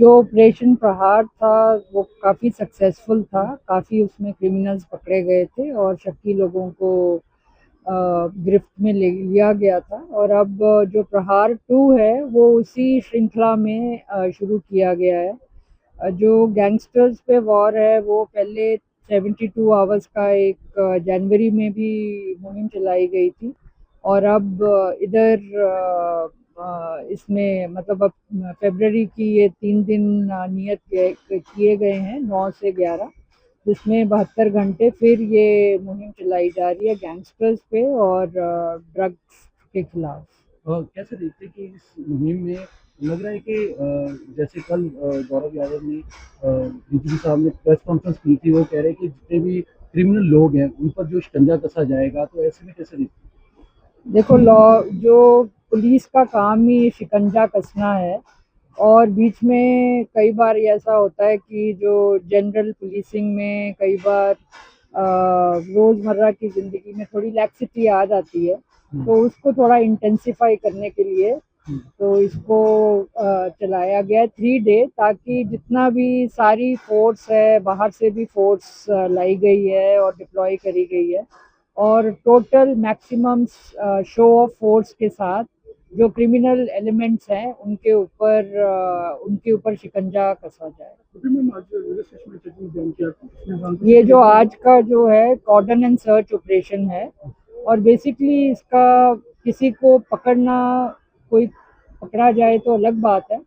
जो ऑपरेशन प्रहार था वो काफ़ी सक्सेसफुल था। काफ़ी उसमें क्रिमिनल्स पकड़े गए थे और शक्की लोगों को गिरफ्त में ले लिया गया था। और अब जो प्रहार 2 है वो उसी श्रृंखला में शुरू किया गया है। जो गैंगस्टर्स पे वॉर है वो पहले 72 आवर्स का एक जनवरी में भी मुहिम चलाई गई थी। और अब इधर इसमें मतलब अब फरवरी की ये 3 दिन नियत किए गए हैं 9 से 11, जिसमें 72 घंटे फिर ये मुहिम चलाई जा रही है गैंगस्टर्स पे और ड्रग्स के खिलाफ। कैसे देखते हैं कि इस मुहिम में लग रहा है कि जैसे कल गौरव यादव ने डीजीपी साहब ने प्रेस कॉन्फ्रेंस की थी, वो कह रहे हैं कि जितने भी क्रिमिनल लोग हैं उन पर जो शिकंजा कसा जाएगा, तो ऐसे में कैसे देखते देखो, लॉ जो पुलिस का काम ही शिकंजा कसना है। और बीच में कई बार ऐसा होता है कि जो जनरल पुलिसिंग में कई बार रोज़मर्रा की ज़िंदगी में थोड़ी लैक्सिटी आ जाती है, तो उसको थोड़ा इंटेंसिफाई करने के लिए तो इसको चलाया गया है 3 डे, ताकि जितना भी सारी फोर्स है बाहर से भी फोर्स लाई गई है और डिप्लॉय करी गई है। और total maximum show off force के साथ जो क्रिमिनल एलिमेंट्स हैं उनके ऊपर शिकंजा कसा जाए। ये जो आज का जो है कॉर्डन एंड सर्च ऑपरेशन है, और बेसिकली इसका किसी को पकड़ना, कोई पकड़ा जाए तो अलग बात है,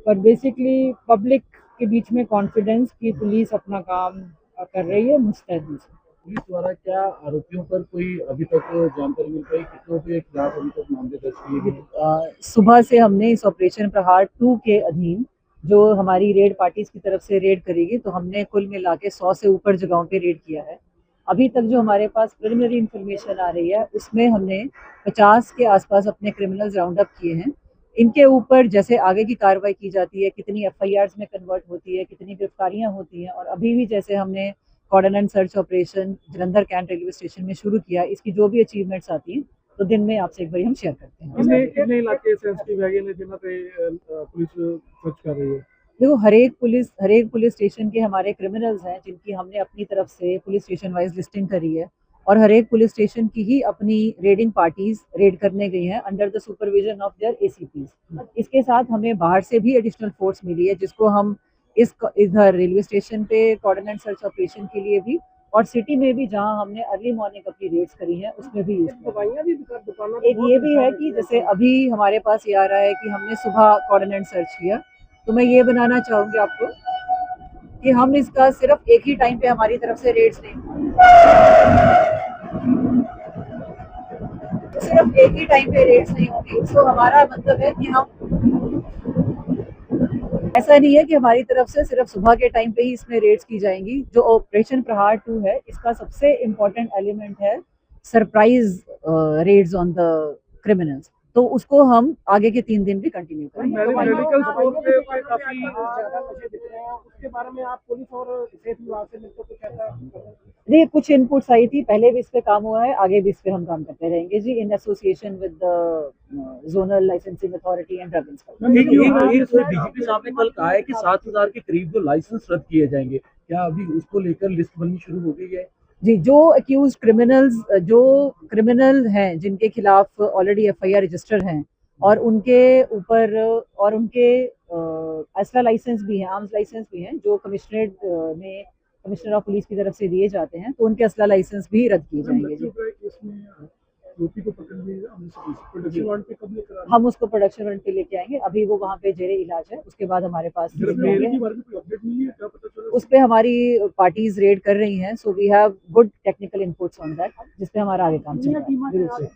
पर बेसिकली पब्लिक के बीच में कॉन्फिडेंस कि पुलिस अपना काम कर रही है मुस्तैदी से। पुलिस द्वारा क्या आरोपियों पर कोई अभी तक जानकारी मिल पाई, कितनों के खिलाफ अभी तक मामले दर्ज किए गए? सुबह से हमने इस ऑपरेशन प्रहार 2 के अधीन जो हमारी रेड पार्टीज की तरफ से रेड करेगी, तो हमने कुल मिला के 100 से ऊपर जगहों पे रेड किया है। अभी तक जो हमारे पास प्रिलिमिनरी इन्फॉर्मेशन आ रही है उसमें हमने 50 के आसपास अपने क्रिमिनल्स राउंड अप किए हैं। इनके ऊपर जैसे आगे की कार्रवाई की जाती है, कितनी एफआईआर्स में कन्वर्ट होती है, कितनी गिरफ्तारियां होती हैं, और अभी भी जैसे हमने cordon and search operation Jalandhar cantt railway station में शुरू किया, इसकी जो भी अचीवमेंट्स आती हैं तो दिन में आपसे एक बार हम शेयर करते हैं। कितने इलाके सेंसिटिव है जिन्हों पे पुलिस सर्च कर रही है? देखो, हर एक पुलिस स्टेशन के हमारे क्रिमिनल्स हैं जिनकी हमने अपनी तरफ से पुलिस स्टेशन वाइज लिस्टिंग करी है, और हर एक पुलिस स्टेशन की ही अपनी रेडिंग पार्टीज रेड करने गई हैं under the supervision of their ACPs. इसके साथ हमें बाहर से भी एडिशनल फोर्स मिली है, जिसको हम इधर रेलवे स्टेशन पे कॉर्डन एंड सर्च ऑपरेशन के लिए भी, और सिटी में भी जहां हमने अर्ली मॉर्निंग अपनी रेड्स करी हैं उसमें भी यूज किया। एक ये भी है कि जैसे अभी हमारे पास ये आ रहा है कि हमने सुबह कॉर्डन एंड सर्च किया, तो मैं ये बनाना चाहूंगी आपको कि हम इसका सिर्फ एक ही टाइम पे हमारी तरफ से रेड्स नहीं, सिर्फ एक ही टाइम पे रेड्स नहीं होंगी। तो हमारा मतलब है कि हम, ऐसा नहीं है कि हमारी तरफ से सिर्फ सुबह के टाइम पे ही इसमें रेड्स की जाएंगी। जो ऑपरेशन प्रहार 2 है इसका सबसे इम्पोर्टेंट एलिमेंट है surprise raids on the criminals, तो उसको हम आगे के 3 दिन भी कंटिन्यू करेंगे। मेडिकल स्टोर पे काफी ज्यादा नशे दिख रहे हैं, उसके बारे में आप पुलिस और सेहत विभाग से मिलकर कुछ ऐसा? देखिए, कुछ इनपुट्स आई थी, पहले भी इस पे काम हुआ है, आगे भी इस पे हम काम करते रहेंगे जी, in association with the zonal licensing authority and drug inspector. DGP साहब ने कल कहा है कि 7,000 के करीब जो लाइसेंस रद्द किए जाएंगे, क्या अभी उसको लेकर लिस्ट बननी शुरू हो गई है? जी, जो अक्यूज क्रिमिनल्स, जो क्रिमिनल हैं जिनके खिलाफ ऑलरेडी एफआईआर रजिस्टर हैं, और उनके ऊपर और उनके असला लाइसेंस भी हैं, आर्म्स लाइसेंस भी हैं जो कमिश्नरेट में कमिश्नर ऑफ पुलिस की तरफ से दिए जाते हैं, तो उनके असला लाइसेंस भी रद्द किए जाएंगे जी। हम उसको प्रोडक्शन वारंट पे लेके आएंगे, अभी वो वहाँ पे जेरे इलाज है, उसके बाद हमारे पास उस पे हमारी पार्टीज रेड कर रही हैं, so we have good technical inputs on that, जिसपे हमारा आगे काम चल रहा है।